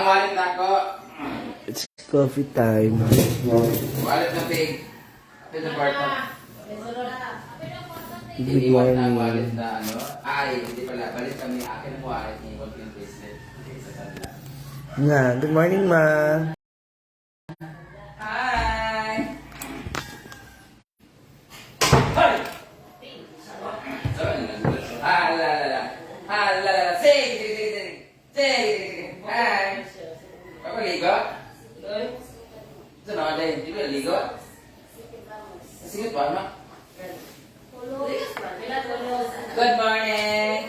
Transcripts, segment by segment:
wallet na ako. It's coffee time. Wallet na pig. Ito na part na. Good Iniwan na ang wallet morning. na ano. Ay, hindi pala. Balik kami akin ang wallet. Iniwan ko yung bracelet. Sa sadla. Nga, good morning, ma. Hi! Hi! So, halalala. Halalala. Sige. Hi! Papaligo? Ito na ako dahil. Hindi ko naligo? Sige pa, ano? Good morning!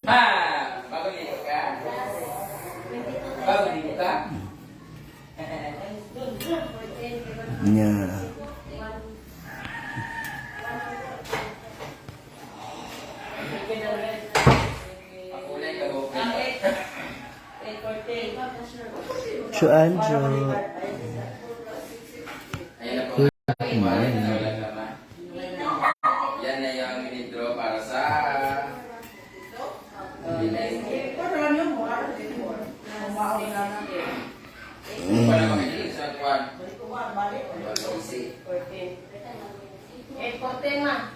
Ha! Bagaligo ka? Bagaligo ka? Nga. Pakulay ka mo. Chuanjo. Ayan na po. Walang laman. Yan na yung mini-draw para sa... Wala makinig sa kwan.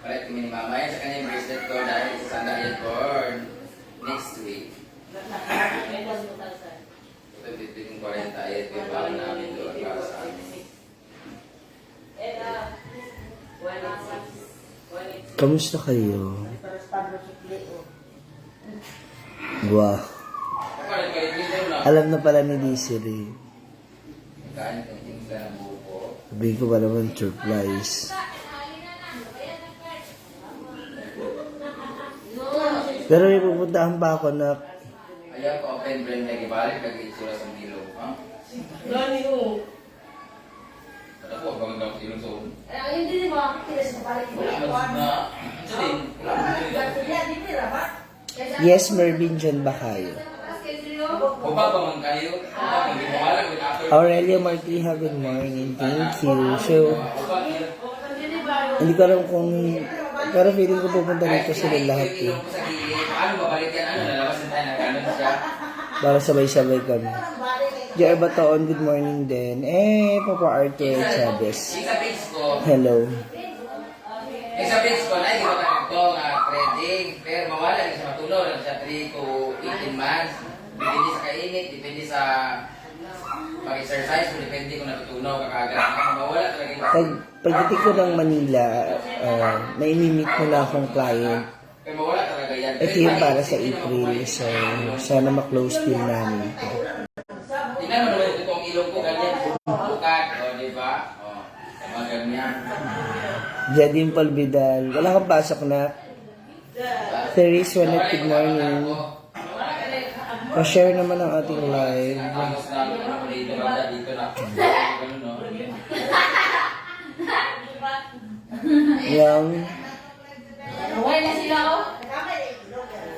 Balik kami ni Mama yan sa kanyang bracelet ko dahil sa Sandalian Corn. Next week. Ito dito yung 40 ayat yung bago namin doon para sa amin. Kamusta kayo? Wow. Kapalit-palit dito na. Alam na pala ni Desiree. Kain ka ng sila ng buko. Sabihin ko pa naman surprise. Pero may pupuntahan pa ako na Ayaw ko open brain na gibalik nag-itsura sa ilong. Ha? Ano po ang gawang ilong sa ulo? Wala na. Ito din. yes, Mervin John Bacayo. O ba ba man kayo? Hindi mo alam kung after. Aurelio Martija, good morning. Thank you. So, hindi ko alam kung... Pero feeling ko pupunta dito sila lahat eh. Ilong ko sa gilid. Paano babalik yan? Ano? Lalabasin tayo na gano'n siya. Para sabay-sabay kami. J.R. Bataon, good morning din. Papa Arthur Chavez. Yung sa page ko, Hello. yung sa page ko, na hindi ko ito nga trading. Pero mawala rin siya matulog. Siya 3 to 18 months. Depende sa kainit, depende sa pag-exercise, depende kung natutunaw kakagad. Mawala talaga yung Pagdating ko ng Manila, naimimit ko na akong client. kaya mawala talaga yan. Ito yung para sa April. So, sana ma-close deal namin ito. Tingnan mo naman ito ang ilong ko, ganyan. Bukat, o diba? O, mga ganyan. Jadim Palbidal. Wala kang pasok na. Therese Wanet, good morning. Pa-share naman ang ating live. Tapos na, ano dito, banda dito na. Ganun, no? Yang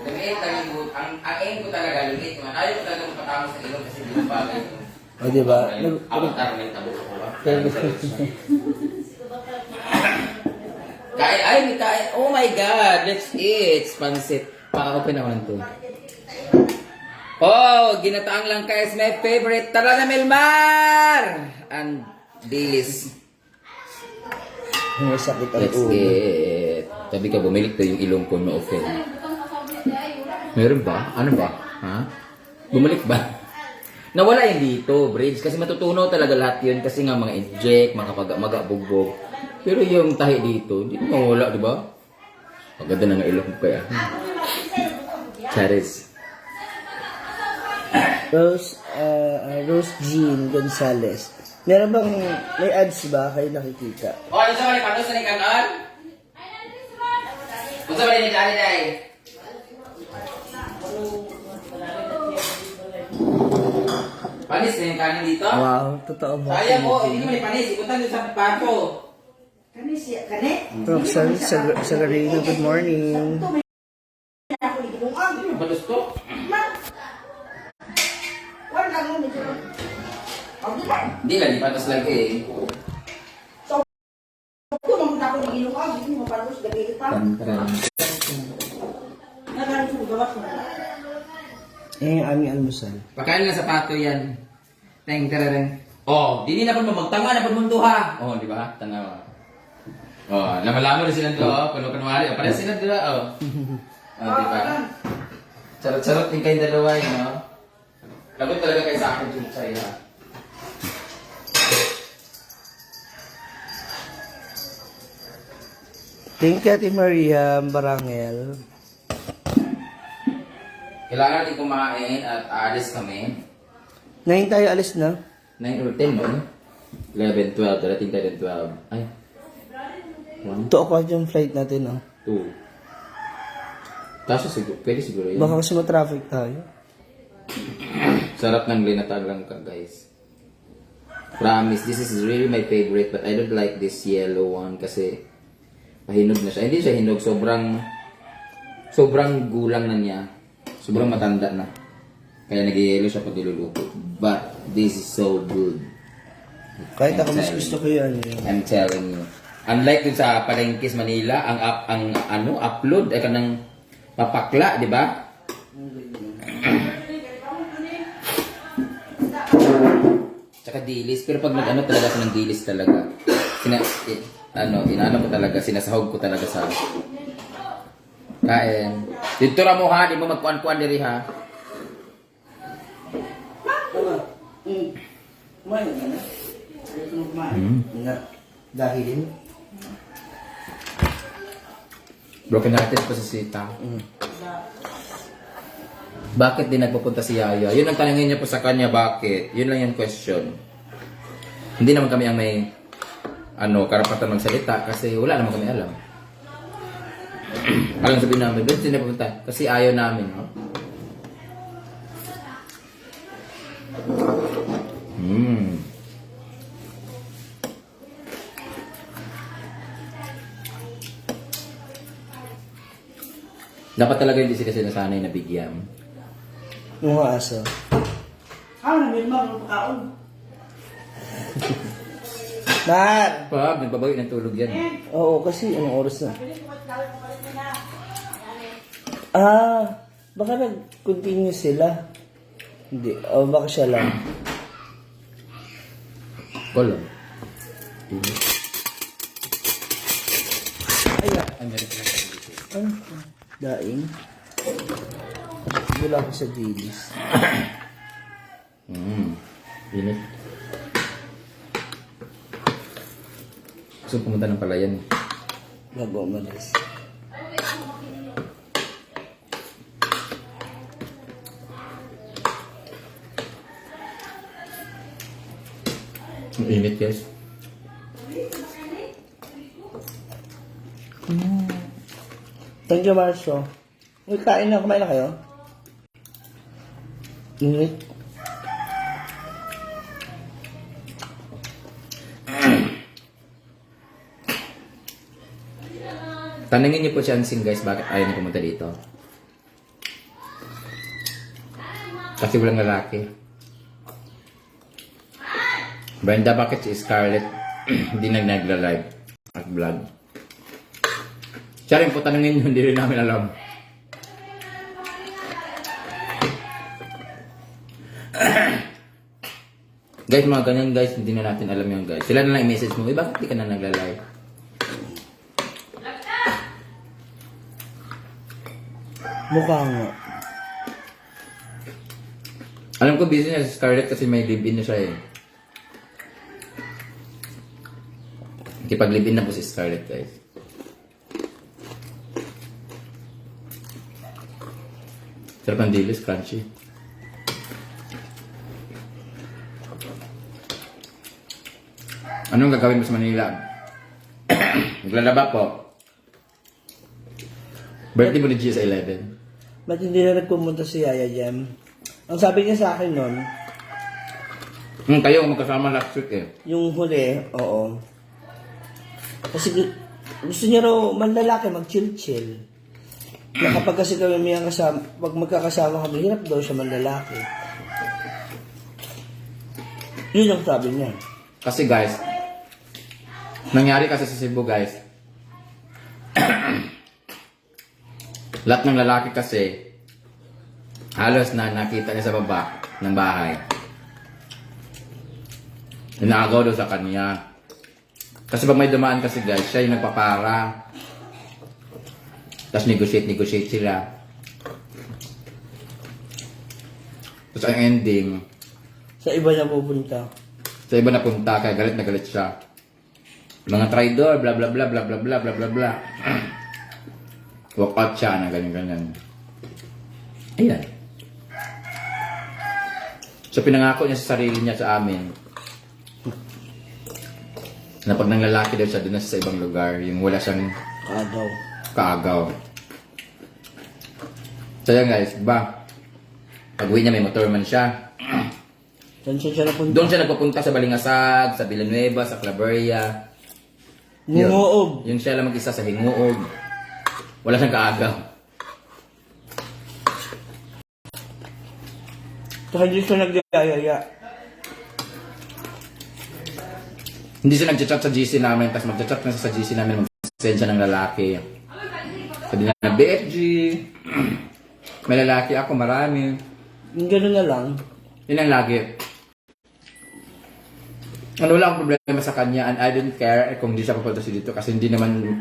Lumit, talibot. Ang aim ko talaga, lumit man. Ayaw ko talaga magpatama sa ilong kasi di ba bagay ito. o diba? Avatar na yung tabo ko ba? Kain, ay, may kain. Oh my God, let's eat. Pansit. Paka-open ako ng to. Oh, ginataang langka is my favorite. Tara na, Melmar! And Dilis. May sakit ang Let's ulo. get. Sabi ka, bumalik to yung ilong ko na open. Meron ba? Ano ba? Ha? Bumalik ba? Nawala yun dito, bridge. Kasi matutunaw talaga lahat yun. Kasi nga mga inject, mga magabugbog. Pero yung tahi dito, hindi mawala, di ba? Maganda na nga ilong ko kaya. Charis. Rose Jean Gonzalez. Meron bang, may ads ba kayo nakikita? O, ano sa mga paano sa ni kanon? Ano sa mga ni Johnny Day? Panis na yung kanin dito? Wow, totoo mo. Sayang mo, hindi mo ni panis. Ikutan doon sa pato. Roxanne Sagarino, good morning. Batos to? Hindi lang, di patas lang eh. Eh, aming almusal. Pakain lang sapato yan. Teng, tereng. Oh, dili na po magtanga na po mundo ha. Oh, di ba? Tanawa. Oh, lama-lama rin silang doon. Kuno-kunwari. Oh, parehas sila doon. Oh. Oh, di ba? Charot-charot din kayong dalawa, no? Lagot talaga kayo sa akin, Chuchay, ha? Thank you, Ate Maria Barangel. Kailangan natin kumain at aalis kami. 9 tayo alis na. 9 or 10, no? 11, 12. Darating tayo ng 12. Ay. 1, 2 o'clock yung flight natin, oh. 2. Kaso siguro, pwede siguro yun. Baka kasi ma-traffic tayo. Sarap ng linatag lang ka, guys. Promise, this is really my favorite, but I don't like this yellow one kasi mahinog na siya. Hindi siya hinog, sobrang gulang na niya. Sobrang matanda na. Kaya nag-yellow siya pag niluluto. But this is so good. Kahit ako mas gusto ko yan. I'm telling you. Unlike dun sa Palengkis, Manila, ang upload ay kanang papakla, di ba? Tsaka dilis. Pero pag nag-ano talaga ako ng dilis talaga. Inaano ko talaga, sinasahog ko talaga sa kain. Dito ra mo ha, di mo magkuan-kuan diri ha. Dahil? Broken hearted pa si Sita. Bakit di nagpupunta si Yaya? Yun ang tanongin niya po sa kanya, bakit? Yun lang yung question. Hindi naman kami ang may karapatan magsalita kasi wala naman kami alam. Alam sabihin namin, bakit di nagpupunta? Kasi ayaw namin, no? Dapat talaga hindi sila sinasanay na bigyan. Yung mga aso. Namin mga pagkaon. Mar! Pag nagbabawi ng tulog yan. Oo, kasi anong oras na? Baka nag-continue sila. Hindi, o baka siya lang. Kolong. Ano? Daing? Wala ko sa dilis. Init. Gusto pumunta ng palayan. Bago umalis. Ang init, guys. Thank you, Marcio. Uy, kain na. Kumain na kayo? Init. Tanungin niyo po si Ansing, guys, bakit ayaw niya pumunta dito. Kasi walang lalaki. Brenda, bakit si Scarlett hindi nagla-live at vlog? Siya rin po tanungin nyo, hindi rin namin alam. Guys, mga ganyan guys, hindi na natin alam yung guys. Sila na lang i-message mo, bakit di ka na nagla-live? Mukha nga. Alam ko busy na si Scarlett kasi may live-in na siya eh. Kipag-live-in na po si Scarlett, guys. Sarap ang dilis, crunchy. Anong gagawin mo sa Manila? Maglalaba po. Birthday mo ni Gia sa 11. Ba't hindi na nagpumunta si Yaya Jem? Ang sabi niya sa akin nun, Kayo magkasama last week eh. yung huli, oo. Kasi gusto niya raw manlalaki, mag-chill-chill. Na kapag kasi kami may kasama, pag magkakasama kami, hirap daw siya manlalaki. Yun ang sabi niya. Kasi guys, nangyari kasi sa Cebu guys, lahat ng lalaki kasi, Halos na nakita niya sa baba ng bahay. Inaagaw daw sa kanya. Kasi pag may dumaan kasi guys, siya yung nagpapara. Tapos negotiate sila. Tapos ang ending, Sa iba na pupunta. sa iba na punta, kaya galit na galit siya. Mga traidor, bla bla bla bla bla bla bla bla bla. Walk out siya na ganyan. Ayan. So pinangako niya sa sarili niya sa amin na pag nang lalaki daw siya, doon na siya sa ibang lugar, yung wala siyang Agaw. kaagaw. So yan guys, ba? Pag uwi niya may motor man siya. Saan siya napunta? Doon siya nagpapunta sa Balingasag, sa Villanueva, sa Claveria. Nguog. Yung siya lang mag-isa sa Hinguog. Wala siyang kaagaw. Saka hindi siya nagyayaya. Hindi siya nag-chat sa GC namin, tapos mag-chat na siya sa GC namin, mag-send siya ng lalaki. Sabi na, BFG, may lalaki ako, marami. Yung gano'n na lang. Yun ang lagi. Ano, wala akong problema sa kanya, and I don't care kung hindi siya papunta siya dito, kasi hindi naman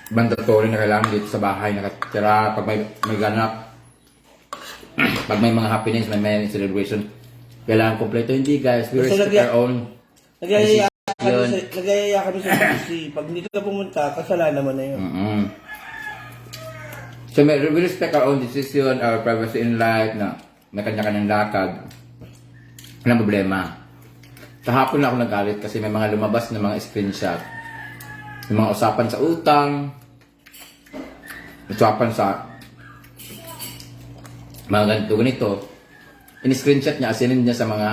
mandatory na kailangan dito sa bahay nakatira pag may ganap. Pag may mga happiness, may celebration, kailangan kompleto. Hindi guys, we Basta respect our own. Nagyayaya kami sa GC. Pag hindi ka pumunta, kasalanan naman na yun. So we respect our own decision, our privacy in life, na may kanya-kanyang lakad. Walang problema. Kahapon na ako nagalit kasi may mga lumabas na mga screenshot. Yung mga usapan sa utang, usapan sa mga ganito. In-screenshot niya, asinin niya sa mga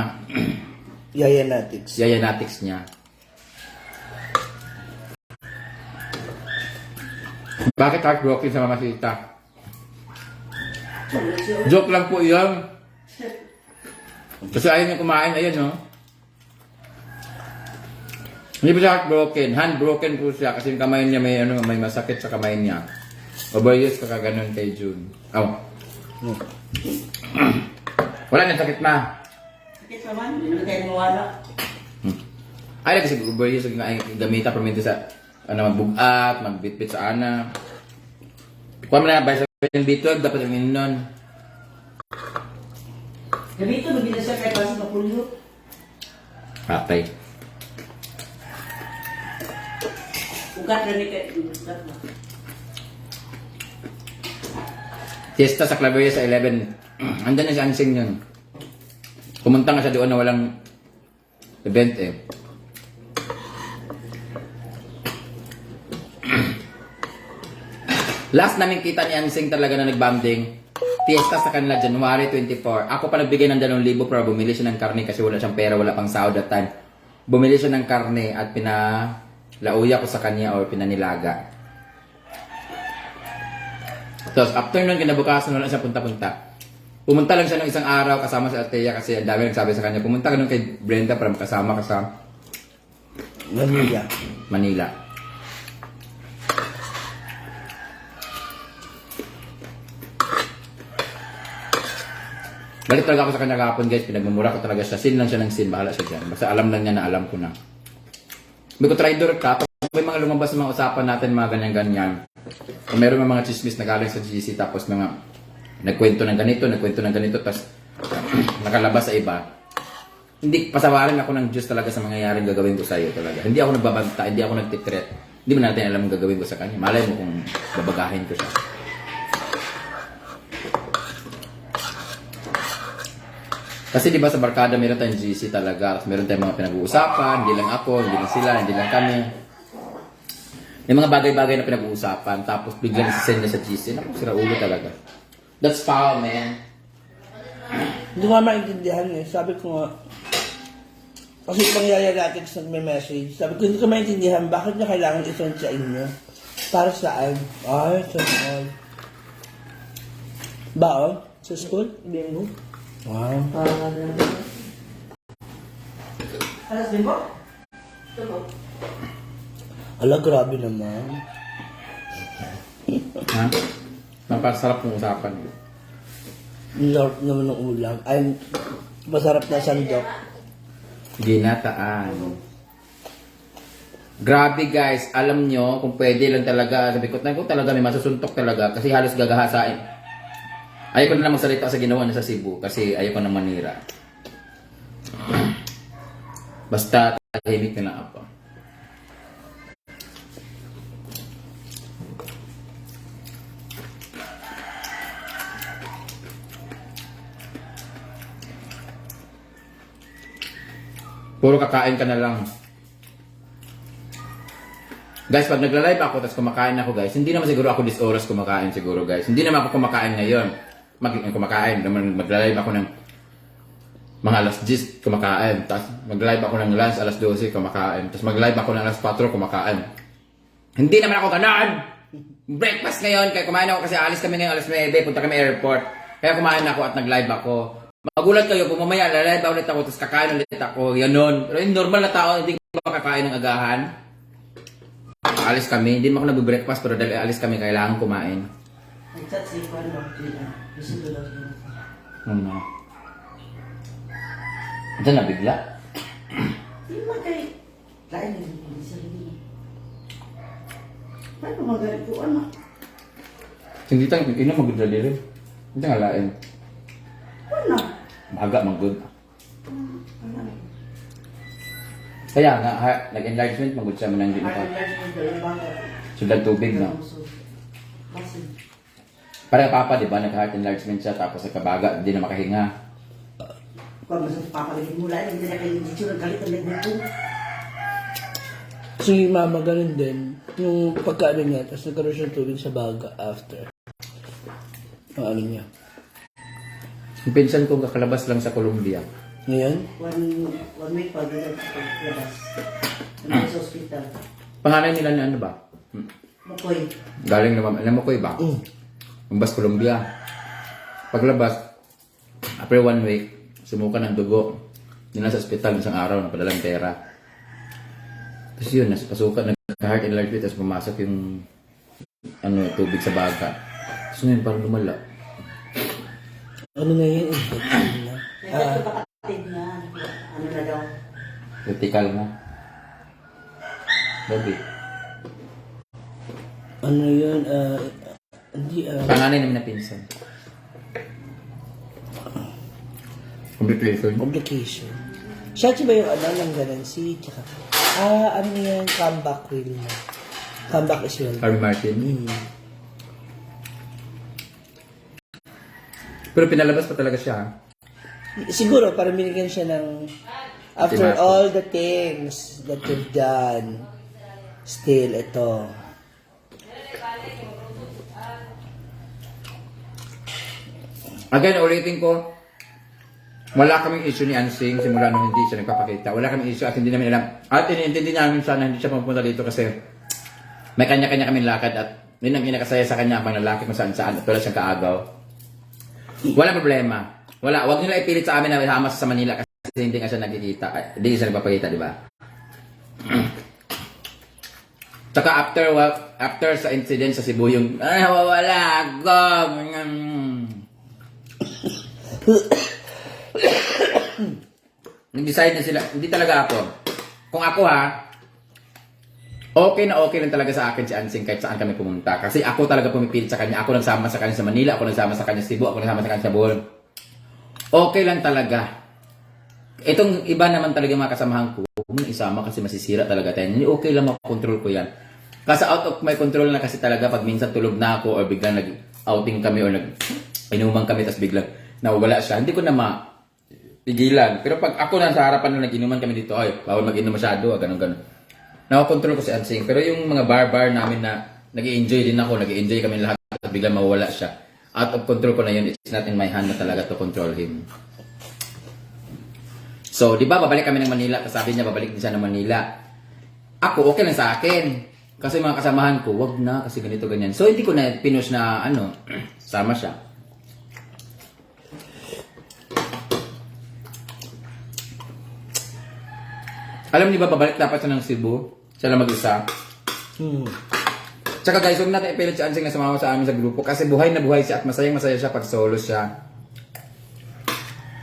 Yayanatics. yayanatics niya. Bakit heartbroken sa mamasita? Joke lang po yun. Kasi ayaw niya kumain, ayan no. Hindi pa siya heartbroken, handbroken po siya kasi yung kamay niya may masakit sa kamay niya. Overuse ka kaganon kay June. Wala na sakit na. Sakit naman, hindi naman tayo mawala. Ay, kasi overuse yung gamita permito sa magbugat, magbitbit sa ana. Kung na ba sa bitog dapat yung nun. Gabi ito, nabila siya kahit basta mapulyo. Patay. Ugat na ni kahit ugat na. Fiesta sa Claveria sa 11. Andan na si Ansing yun. Pumunta nga siya doon na walang event eh. Last namin kita ni Ansing talaga na nagbanding. Fiesta sa kanila January 24. Ako pa nagbigay ng 2,000 para bumili siya ng karne kasi wala siyang pera, wala pang sahod that time. Bumili siya ng karne at pinalauya ko sa kanya or pinanilaga. Tapos after nun, kinabukasan wala siya punta-punta. Pumunta lang siya ng isang araw kasama si Althea kasi ang dami nagsabi sa kanya, pumunta ka nun kay Brenda para makasama ka sa Manila. Balik talaga ako sa kanya kahapon guys, pinagmumura ko talaga siya. Sin lang siya ng sin, bahala siya dyan. Basta alam lang niya na alam ko na. May ko traidor ka, may mga lumabas na mga usapan natin, mga ganyan-ganyan. Kung meron mga chismis na galing sa GC, tapos mga nagkwento ng ganito, tapos nakalabas sa iba. Hindi, pasawarin ako ng Diyos talaga sa mangyayaring gagawin ko sa iyo talaga. Hindi ako nagbabanta, hindi ako nagtitreat. Hindi mo natin alam ang gagawin ko sa kanya. Malay mo kung babagahin ko siya. Kasi di ba sa barkada meron tayong GC talaga, meron tayong mga pinag-uusapan, hindi lang ako, hindi lang sila, hindi lang kami. May mga bagay-bagay na pinag-uusapan, tapos biglang isisend niya sa GC. Naku, sira ulo talaga. That's foul, man. Hindi ko nga maintindihan eh. Sabi ko nga, kasi ibang yayanatics nagme-message. Sabi ko, hindi ko maintindihan, bakit niya kailangan isend sa inyo? Para saan? Ay, sa school. Baon? Sa school? Bingo. Wow. Alas din po? Ito. Ala, grabe naman. Ha? Napasarap ng usapan. Ang sarap naman ng ulam. Ay, masarap na sandok. Ginataan. Grabe guys, alam nyo, kung pwede lang talaga, sabi ko talaga may masusuntok talaga kasi halos gagahasain. Ayaw ko na lang magsalita sa ginawa niya sa Cebu kasi ayaw ko na manira. Basta tahimik na lang ako. Puro kakain ka na lang. Guys, pag nagla-live ako tapos kumakain ako guys, hindi naman siguro ako this oras kumakain siguro guys. Hindi naman ako kumakain ngayon. Kumakain, magla-live ako ng mga alas 10 kumakain. Tapos mag-live ako ng lunch alas 12 kumakain. Tapos mag-live ako ng alas 4 kumakain. Hindi naman ako ganon. Breakfast ngayon, kaya kumain ako kasi alis kami ngayon alas 9, punta kami airport. Kaya kumain ako at nag-live ako. Magulat kayo, kung mamaya lalay ba ulit ako, tapos kakain ulit ako, yanon. Pero yung normal na tao, hindi ko makakain ng agahan. Alis kami, hindi mo ako nag-breakfast, pero dahil alis kami, kailangan kumain. Nag-chat si Juan mo. Gusto ko daw siya. Ano? Diyan na bigla? Hindi mo kay... Lain na hindi sa rin. Paano magalit ko, ano? Hindi tayo, ino mag-good rin. Hindi nga lain. Ano? Baga, mag-good. Ano? Kaya nga, nag-enlargement, mag-good siya mo nang hindi Ay, pa. enlargement daw, yung bangka. Sulag tubig, no? Kasi, Para papa, di ba, nag-heart enlargement siya, tapos nagkabaga, hindi na makahinga. kung gusto papaligid mo lang, hindi na kayo dito ng galit ang ligid ko. Si mama ganun din. Yung pagkaano niya, tapos nagkaroon siya ng tubig sa baga after. Ang ano niya. Yung pinsan ko kakalabas lang sa Colombia. Ngayon? One week pa, dito sa labas. Ano sa hospital. Pangalan nila ni ano ba? Makoy. Galing naman, alam mo ko iba? Umbas Colombia. Paglabas, after 1 week, sumuka ng dugo. Yun na sa ospital, isang araw, napadalang pera. Tapos yun, pasukan, nag-heart enlargement, tapos pumasok yung tubig sa baga. Tapos ngayon, parang lumala. Ano na yun? Infection na. Ito kapatid na, ano na daw. Critical na. Baby. Ano yun? Hindi, Panganay namin na pinsan. Complication. complication. Siya ba yung ano ng ganun? Si, tsaka, ano yan? Comeback will na. Comeback is well. Harvey Martin. Pero pinalabas pa talaga siya. Siguro, para binigyan siya ng, after Ultimatum. all the things that we've done, still, ito. Again, ulitin ko, wala kaming issue ni Ansing simula nung hindi siya nagpapakita. Wala kaming issue at hindi namin alam. At iniintindi namin sana hindi siya pumunta dito kasi may kanya-kanya kaming lakad at yun ang kinakasaya sa kanya pang lalaki kung saan-saan at wala siyang kaagaw. Wala problema. Wala. Huwag nila ipilit sa amin na hamas sa Manila kasi hindi nga siya nagkikita. Hindi siya nagpapakita, di ba? Tsaka after sa incident sa Cebu yung wala ako. Nag-decide na sila, hindi talaga ako. Kung ako okay lang talaga sa akin si Ansing kahit saan kami pumunta. Kasi ako talaga pumipilit sa kanya. Ako nagsama sa kanya sa Manila, ako nagsama sa kanya sa Cebu, ako nagsama sa kanya sa Bohol. Okay lang talaga. Itong iba naman talaga mga kasamahan ko, huwag mo na isama kasi masisira talaga tayo. Hindi okay lang makontrol ko yan. Kasi out of my control na kasi talaga pag minsan tulog na ako or biglang nag-outing kami or nag-inuman kami tapos biglang nawala siya. Hindi ko na pigilan. Pero pag ako na sa harapan na nag-inuman kami dito, ay, bawal mag-inom masyado, ganun-ganun. Nakakontrol ko si Ansing. Pero yung mga bar namin na nag-i-enjoy din ako, nag-i-enjoy kami lahat at biglang mawala siya. Out of control ko na yun. It's not in my hand na talaga to control him. So, di ba, babalik kami ng Manila. Tapos sabi niya, babalik din siya ng Manila. Ako, okay lang sa akin. Kasi mga kasamahan ko, wag na, kasi ganito, ganyan. So, hindi ko na pinush na, sama siya. Alam niyo ba, babalik dapat siya ng Cebu? Siya lang mag-isa. Tsaka guys, huwag natin ipilit si Ansing na sumama sa amin sa grupo. Kasi buhay na buhay siya at masayang masaya siya pag solo siya.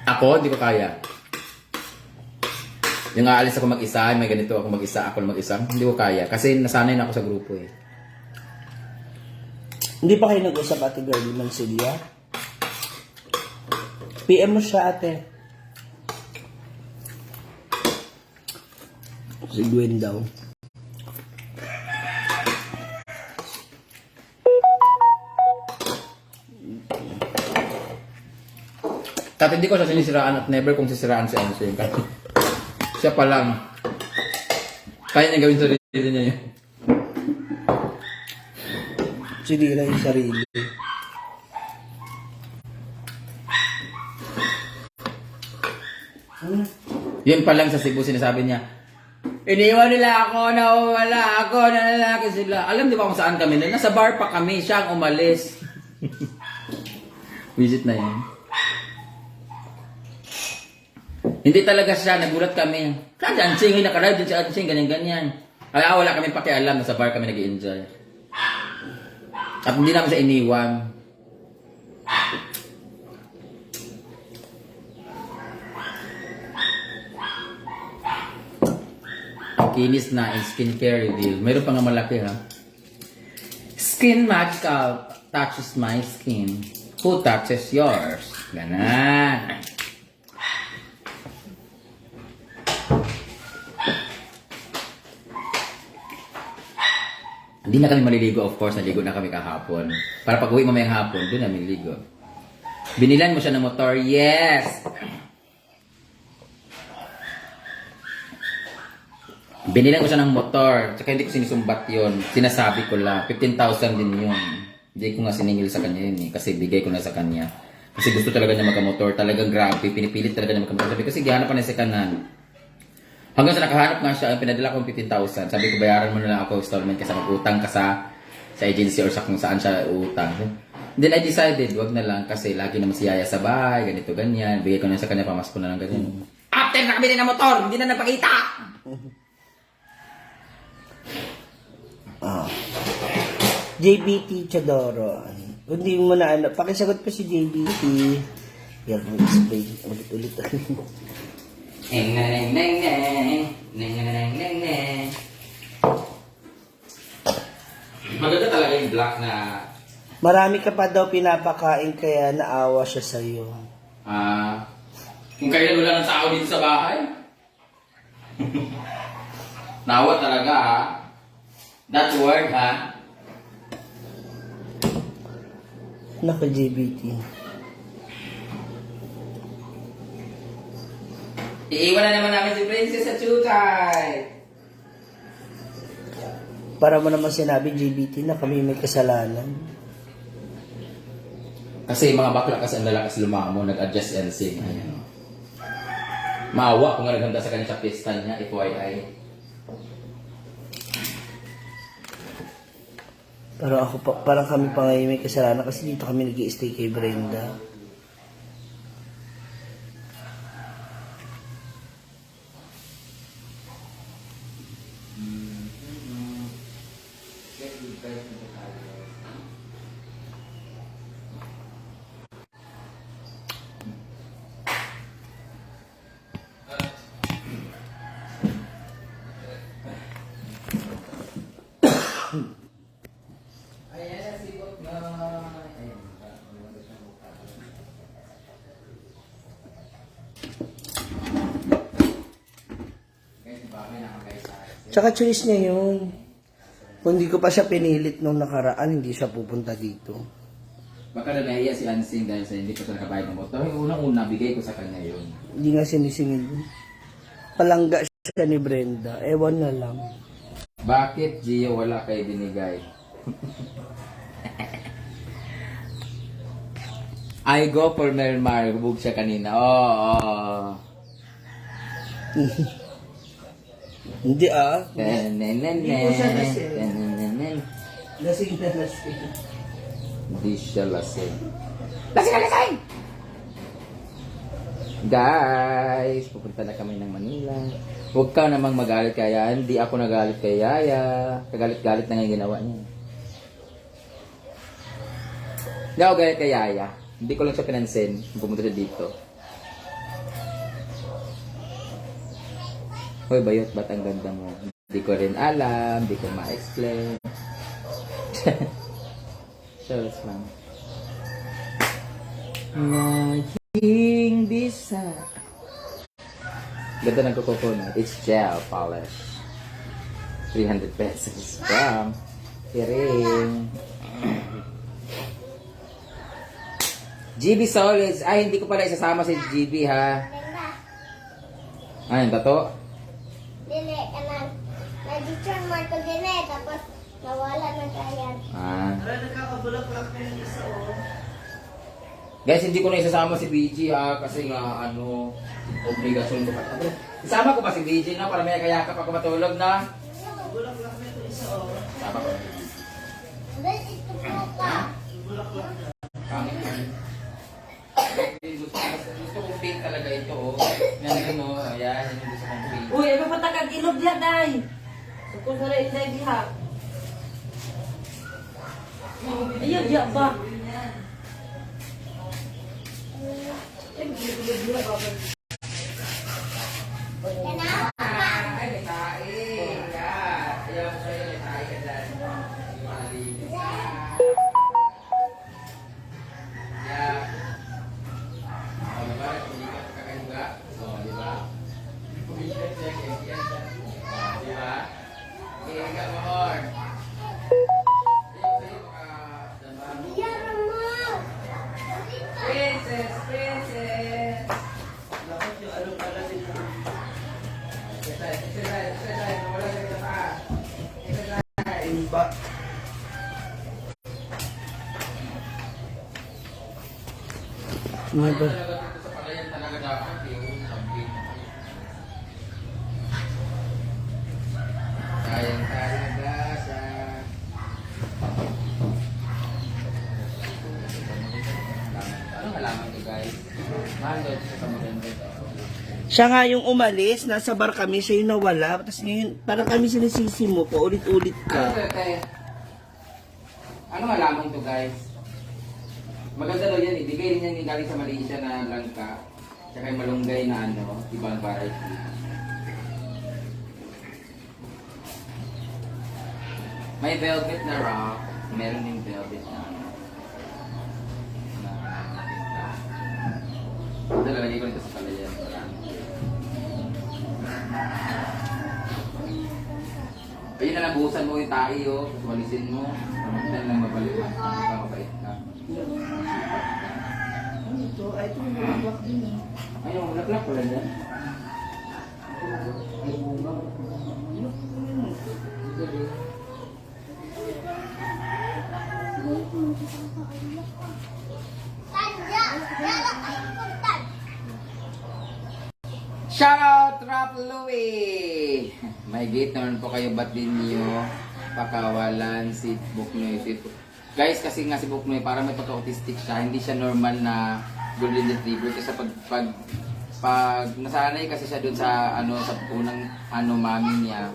Ako, hindi ko kaya. Yung aalis ako mag-isa, may ganito ako mag-isa, ako mag-isa, hindi ko kaya. Kasi nasanay na ako sa grupo eh. Hindi pa kayo nag-usap, Ate Girlie Mancilia? PM mo siya, ate. Si Gwen daw. At hindi ko siya sinisiraan at never kong sisiraan si Ansel. Siya pa lang. Kaya niya gawin sarili niya yun. Sinira yung sarili. Yun pa lang sa Cebu sinasabi niya, iniwan nila ako, nawala ako, nalalaki sila. Alam di ba kung saan kami? Nasa bar pa kami, siya ang umalis. Visit na yun. Hindi talaga siya, nagulat kami. Kasi Ansing, nakarive din si Ansing, ganyan-ganyan. Kaya wala kami pakialam, nasa bar kami nag-i-enjoy. At hindi namin siya iniwan. Kinis na in skincare reveal. Mayroon pa nga malaki ha. Skin Magical touches my skin. Who touches yours? Ganan. Hindi na kami maliligo, of course. Naligo na kami kahapon. Para pag uwi mamayang hapon, doon na maliligo. Binilan mo siya ng motor? Yes! Binilan ko siya ng motor. Tsaka hindi ko sinusumbat yun. Sinasabi ko lang. 15,000 din yun. Hindi ko nga siningil sa kanya yun eh. Kasi bigay ko na sa kanya. Kasi gusto talaga niya magkamotor. Talagang grabe. Pinipilit talaga niya magkamotor. Sabi ko, sige, hanap pa na sa kanan. Hanggang sa nakahanap nga siya, pinadala ko 15,000. Sabi ko, bayaran mo na lang ako installment kasi mag-utang ka sa agency or sa kung saan siya utang. Then I decided, wag na lang kasi lagi naman si Yaya sa bahay, ganito, ganyan. Bigay ko na sa kanya, pamasko na lang ganyan. After nakabili ng motor, hindi na nagpakita! JBT Chadoro. Hindi mo na ano. Pakisagot pa si JBT. Yan, mag-explain. Ulit-ulit. Neng neng neng neng neng neng neng neng. Maganda talaga yung black na Marami ka pa daw pinapakain kaya naawa siya sa'yo. Kung kailan wala ng tao dito sa bahay. Nawa talaga ha. That word ha. Naka JBT. Iiwan na naman namin si Princess sa Chuchay. Para mo naman sinabi JBT na kami may kasalanan. Kasi mga bakla kasi ang lalakas lumamo, nag-adjust LC. Ayan. Maawa kung naghanda sa kanya sa pista niya, FYI. Pero ako pa, parang kami pa ngayon may kasalanan kasi dito kami nag-i-stay kay Brenda. Tsaka choice niya yun. Kung hindi ko pa siya pinilit nung nakaraan, hindi siya pupunta dito. Baka na nahiya si Ansing dahil sa hindi ko siya nakabayad ng motor. Yung unang-una, bigay ko sa kanya yun. Hindi nga sinisingil yun. Palangga siya ni Brenda. Ewan na lang. Bakit, Gio, wala kayo binigay? I go for Mermar. Hubog siya kanina. Oo. Hindi ah. Hindi ko siya lasing. Hindi Lasing na lasing. siya lasing. Lasing na lasing! Guys, pupunta na kami ng Manila. Huwag ka namang magalit kaya. Hindi ako nagalit kay Yaya. Kagalit-galit na nga yung ginawa niya. Hindi ako galit kay Yaya. Hindi ko lang siya pinansin. Pumunta siya dito. Hoy, bayot, ba't ang ganda mo? Hindi ko rin alam, hindi ko ma-explain. Shows lang. Naging bisa. Ganda ng coconut. It's gel polish. 300 pesos from Kiring. GB Solids. Ay, hindi ko pala isasama si GB, ha? Ay, tato? Dili ka na. Na-deter mo ito din eh. Tapos nawala na kaya. Ah. Tara, nagkakabulak-bulak na yung isa, oh. Guys, hindi ko na isasama si BG, ha? Kasi nga, obligasyon ko pa. Isama ko pa si BG, na? Para may kayakap ako matulog, na? Bulak-bulak na ito isa, oh. Isama ko. Dahil ito po ka. Bulak-bulak na. Pangit yan. Gusto kong pink talaga ito, oh. Yan yun, oh. Ayan, yan yung gusto kong pink. Uy, ano pa takag ilog diha, day? Sukod na rin, day, diha. Ayun, diha ba? Ay, may tae. Yan. Ayaw ko sa'yo, may tae ka dyan. Malinis ka. Yan. O, diba? Hindi ka kakahiga. O, diba? Check, check, check. Yan, check. O, diba? Higa mo, Horn. Ayaw sa'yo, diba? Yan mo. Princess, princess. Lakot yung ano pala dito. Exercise, exercise, exercise. Wala sa'yo sa taas. Exercise. Imba. Ano ba? Talaga dito sa palayan talaga dapat yung samping. Sayang talaga sa... Ano halaman ko guys? Mahal daw ito sa maganda ito. Siya nga yung umalis, nasa bar kami, siya yung nawala. Tapos ngayon, parang kami sinisisi mo, paulit-ulit Ano ka. ito, te? Ano halaman to guys? Maganda daw yan, ibigay rin yan yung galing sa Malaysia na langka. Tsaka yung malunggay na ibang variety. May velvet na rock, meron din velvet na ito lalagay ko nito sa palayan. Ayun na nabuhusan mo yung tae, oh. Walisin mo. Pagkakita lang mabalik. Makakabait ka. Ano ito? Ay, ito yung bulak din. Ayun, laklak pala dyan. Tanda. Yala kayo puntan. Shoutout Rap Louie! May gate naman po kayo, ba't din niyo pakawalan si Buknoy? Guys, kasi nga si Buknoy parang may pagka-autistic siya, hindi siya normal na golden retriever kasi pag nasanay kasi siya dun sa sa unang mami niya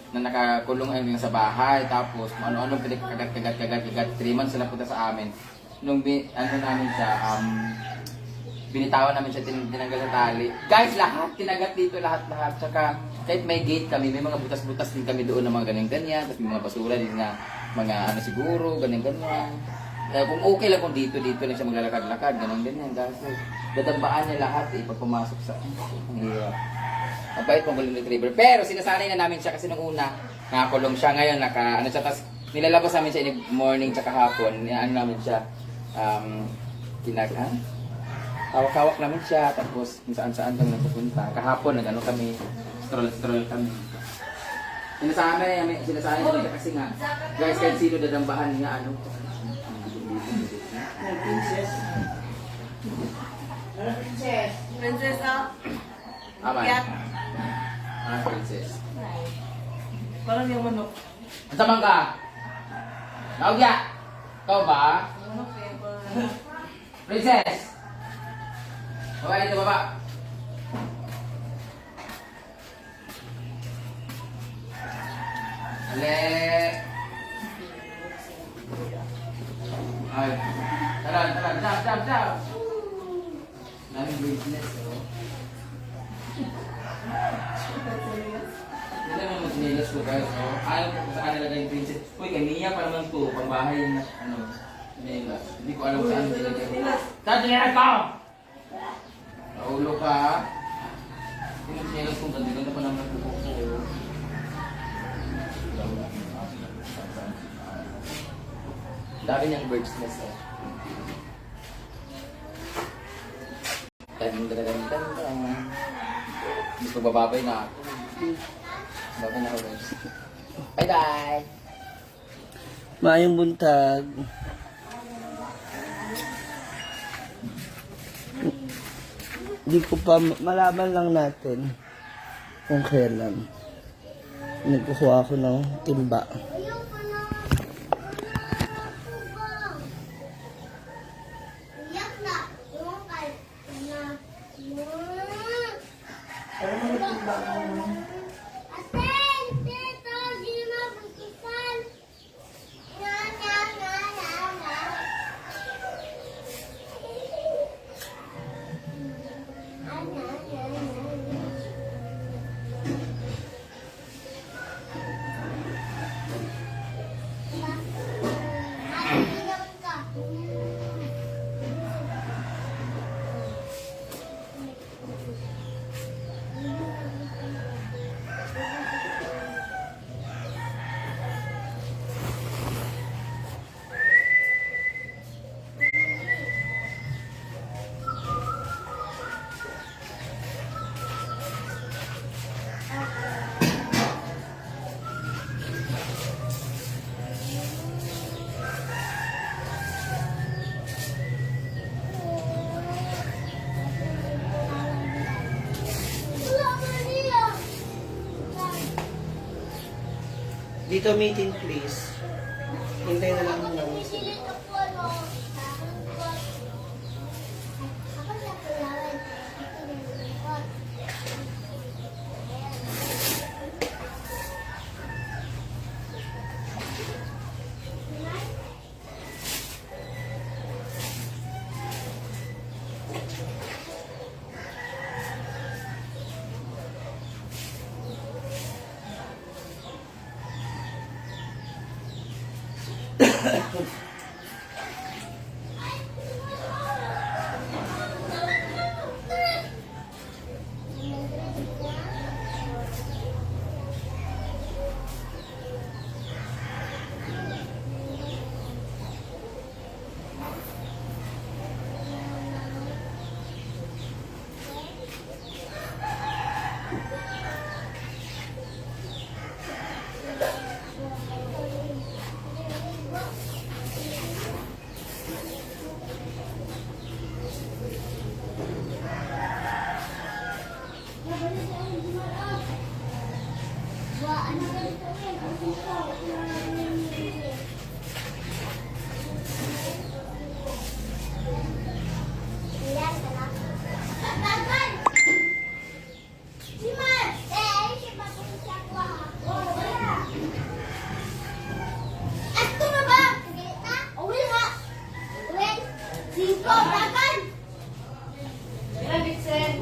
na nakakulong lang sa bahay, tapos kung ano-ano pinagkagat 3 months sila punta sa amin. Nung namin siya, binitawan namin siya, tinanggal sa tali. Guys, lahat, kinagat dito, lahat. Tsaka, kahit may gate kami, may mga butas-butas din kami doon ng mga ganyan-ganyan. Tapos may mga basura din na mga siguro, ganyan-ganyan. Kung okay lang kung dito lang siya maglalakad-lakad, ganyan-ganyan. Kasi dadambaan niya lahat pag pumasok sa... Ang hirap. Ang bait pong golden retriever. Pero sinasanay na namin siya kasi nung una, nakakulong siya. Ngayon, siya. Tapos nilalabas namin siya in the morning tsaka hapon. Namin siya, hawak-hawak namin siya, tapos kung saan-saan kami nagpupunta. Kahapon, kami, stroll kami. Sinasanay namin siya kasi nga, guys, kahit sino dadambahan niya, Princess. Princess, ah. Aman. Yak. Princess. Parang yung manok. Ang samang ka? Naugya! Ikaw ba? Manok eh. Parang... Princess! Baba dito, baba! Ale! Ay! Tara! Jump! Daming business, oh. ko guys, no? Alam ko kung saan nilagay yung princess. Uy, kay Mia pa naman to, pangbahay na, ano, nila. Hindi ko alam kung saan nilagay. Saan nilagay ko? Naulo ka, ha? Hindi mo siya kung ganda pa naman po ko. Dami niyang bird's nest, eh. Tan. Gusto bababay na ako. Babay na ako guys. Bye-bye! Maayong buntag. Di ko pa, malaman lang natin kung kailan. Nagkukuha ako ng timba. Ayoko na. Iyak na. Yung kay na. Asen, tito, di mo bukisan. Na. Dito meeting please. Hintay na lang ng Pumisilit ako, no? Ako sa kulawan.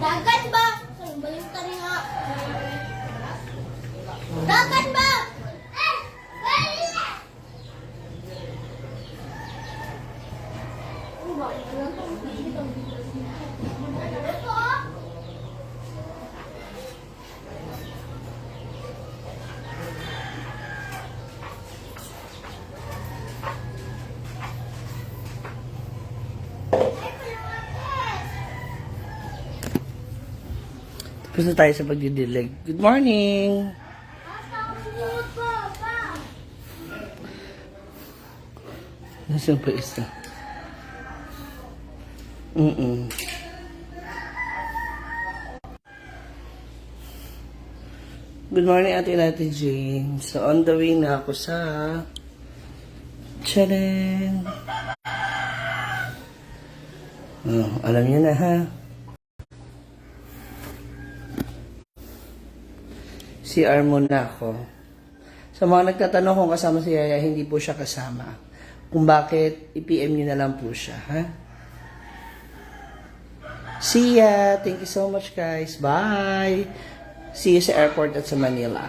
Dagan ba? Balikan nga. Dagan ba? Tapos na tayo sa pagdidilig. Good morning! Nasaan pa isa? Good morning, Ate Jane. So, on the way na ako sa Tcharan! Oh, alam niyo na ha. CR muna ako. Sa mga nagtatanong kung kasama si Yaya, hindi po siya kasama. Kung bakit, i-PM niyo na lang po siya, ha? See ya! Thank you so much, guys. Bye! See you sa airport at sa Manila.